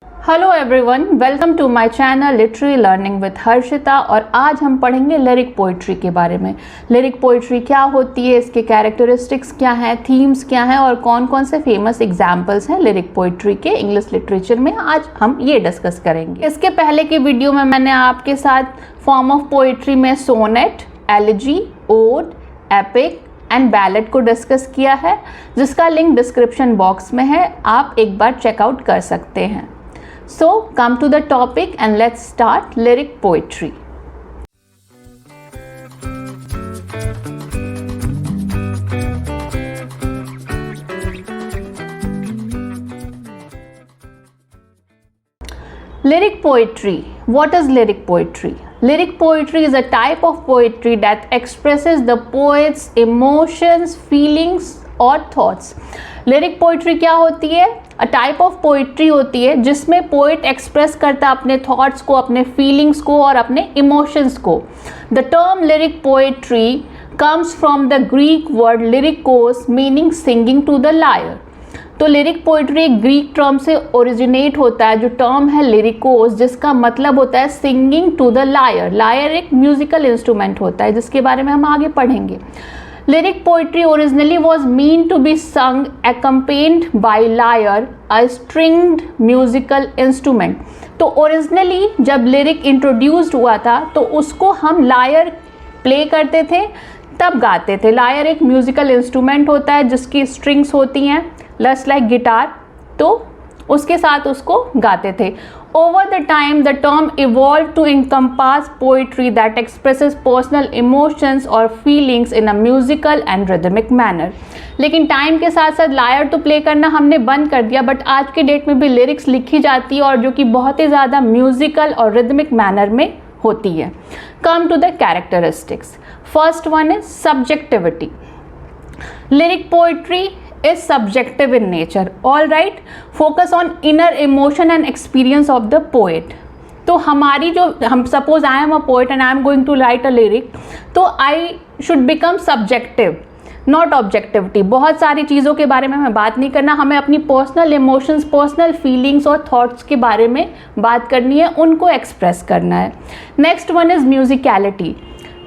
Hello everyone, welcome to my channel literary learning with Harshita. और आज हम पढ़ेंगे लिरिक पोइट्री के बारे में। लिरिक पोइट्री क्या होती है, इसके कैरेक्टरिस्टिक्स क्या हैं, थीम्स क्या हैं और कौन कौन से फेमस एग्जाम्पल्स हैं लिरिक पोइट्री के इंग्लिश लिटरेचर में, आज हम ये डिस्कस करेंगे। इसके पहले के वीडियो में मैंने आपके साथ फॉर्म ऑफ पोइट्री में sonnet, elegy, ode, epic and ballad को डिस्कस किया है, जिसका लिंक डिस्क्रिप्शन बॉक्स में है, आप एक बार चेकआउट कर सकते हैं। So come to the topic and let's start lyric poetry. Lyric poetry. What is lyric poetry? Lyric poetry is a type of poetry that expresses the poet's emotions, feelings और thoughts. Lyric poetry क्या होती है? A type of poetry होती है जिसमें poet express करता है अपने थॉट्स को, अपने फीलिंग्स को और अपने इमोशंस को। The term lyric poetry comes from the Greek word lyrikos meaning singing to the lyre. तो लिरिक पोइट्री एक ग्रीक टर्म से ओरिजिनेट होता है, जो टर्म है लिरिकोस, जिसका मतलब होता है singing to the lyre. Lyre एक म्यूजिकल इंस्ट्रूमेंट होता है, जिसके बारे में हम आगे पढ़ेंगे। Lyric poetry originally was meant to be sung accompanied by lyre, a stringed musical instrument. तो ओरिजिनली जब लिरिक इंट्रोड्यूस्ड हुआ था तो उसको हम लायर प्ले करते थे, तब गाते थे। लायर एक म्यूजिकल इंस्ट्रूमेंट होता है जिसकी स्ट्रिंग्स होती हैं लस्ट लाइक गिटार, तो उसके साथ उसको गाते थे। Over the time, the term evolved to encompass poetry that expresses personal emotions or feelings in a musical and rhythmic manner. लेकिन टाइम के साथ साथ लायर तो प्ले करना हमने बंद कर दिया, बट आज के डेट में भी लिरिक्स लिखी जाती है और जो कि बहुत ही ज़्यादा म्यूजिकल और रिदमिक मैनर में होती है। Come to the characteristics. First one is subjectivity. Lyric poetry is subjective in nature. All right, focus on inner emotion and experience of the poet. तो हमारी जो हम suppose I am a poet and I am going to write a lyric, तो I should become subjective, not objectivity. बहुत सारी चीज़ों के बारे में हमें बात नहीं करना, हमें अपनी पर्सनल इमोशंस, पर्सनल फीलिंग्स और थॉट्स के बारे में बात करनी है, उनको एक्सप्रेस करना है। Next one is musicality.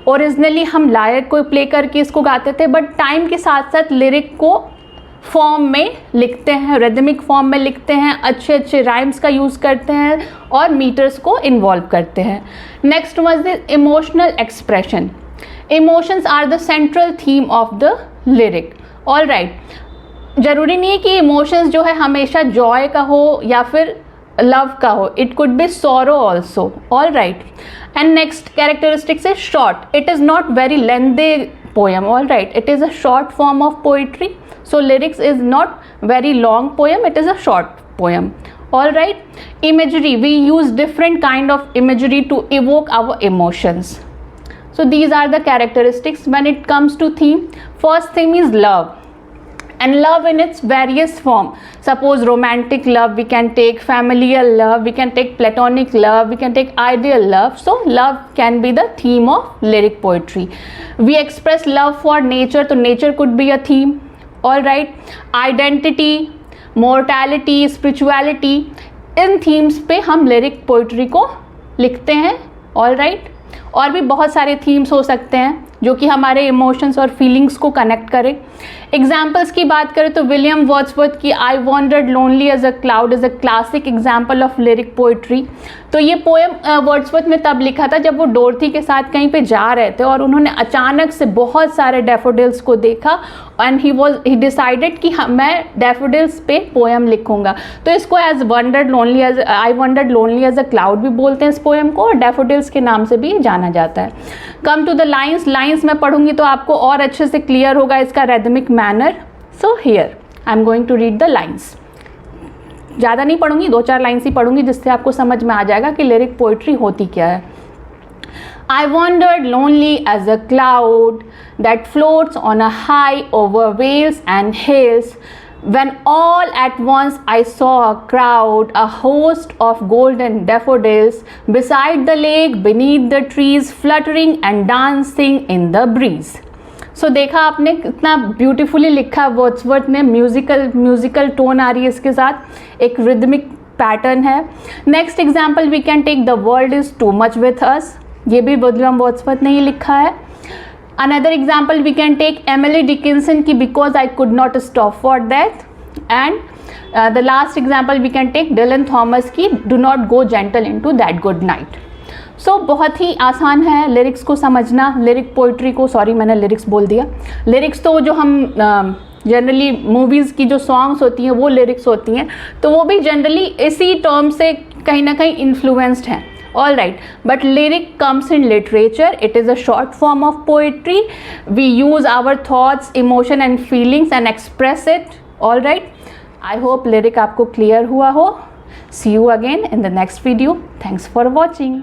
Originally हम लायर को प्ले करके इसको गाते थे, बट टाइम के साथ साथ लिरिक को फॉर्म में लिखते हैं, रिदमिक फॉर्म में लिखते हैं, अच्छे अच्छे राइम्स का यूज़ करते हैं और मीटर्स को इन्वॉल्व करते हैं। Next was the emotional expression. Emotions are the central theme of the lyric. All right, ज़रूरी नहीं है कि इमोशंस जो है हमेशा जॉय का हो या फिर लव का हो, it could be sorrow also. All right, and next characteristics is short. It is not very lengthy poem. All right, it is a short form of poetry, so lyrics is not very long poem, it is a short poem. All right, imagery, we use different kind of imagery to evoke our emotions. So these are the characteristics. When it comes to theme, first theme is love, and love in its various form. Suppose romantic love, we can take familial love, we can take platonic love, we can take ideal love. So love can be the theme of lyric poetry. We express love for nature, so nature could be a theme. All right, identity, mortality, spirituality, in themes पे हम lyric poetry को लिखते हैं। All right, और भी बहुत सारे themes हो सकते हैं जो कि हमारे इमोशंस और फीलिंग्स को कनेक्ट करें। एग्जाम्पल्स की बात करें तो विलियम वर्ड्सवर्थ की I wandered lonely as a cloud is a classic example of lyric poetry. तो ये पोएम वर्ड्सवर्थ ने तब लिखा था जब वो डोरथी के साथ कहीं पे जा रहे थे और उन्होंने अचानक से बहुत सारे डैफोडिल्स को देखा एंड ही डिसाइडेड कि मैं डैफोडिल्स पे पोएम लिखूंगा। तो इसको as wandered lonely as I wandered lonely as a cloud भी बोलते हैं इस पोएम को, और डैफोडिल्स के नाम से भी जाना जाता है। Come to the lines. Lines मैं पढ़ूंगी तो आपको और अच्छे से क्लियर होगा इसका rhythmic manner. So here I am going to read the lines. ज़्यादा नहीं पढ़ूंगी, 2-4 लाइन्स ही पढ़ूंगी जिससे आपको समझ में आ जाएगा कि लिरिक पोइट्री होती क्या है। I wandered lonely as a cloud that floats on a high over vales and hills, when all at once I saw a crowd, a host of golden daffodils, beside the lake, beneath the trees, fluttering and dancing in the breeze. सो देखा आपने कितना beautifully लिखा Wordsworth ने, musical tone आ रही है इसके साथ, एक रिदमिक पैटर्न है. Next example we can take the world is too much with us. ये भी विलियम वर्ड्सवर्थ ने ही लिखा है. Another example we can take Emily Dickinson की because I could not stop for that. And the last example we can take Dylan Thomas की do not go gentle into that good night. So बहुत ही आसान है lyrics को समझना. Lyric poetry को, sorry मैंने लिरिक्स बोल दिया. लिरिक्स तो जो हम जनरली मूवीज़ की जो सॉन्ग्स होती हैं वो लिरिक्स होती हैं, तो वो भी जनरली इसी टर्म से कहीं ना कहीं इन्फ्लुएंस्ड हैं. All right, but lyric comes in literature. It is a short form of poetry. We use our thoughts, emotion and feelings and express it. All right. I hope lyric आपको clear हुआ हो. See you again in the next video. Thanks for watching.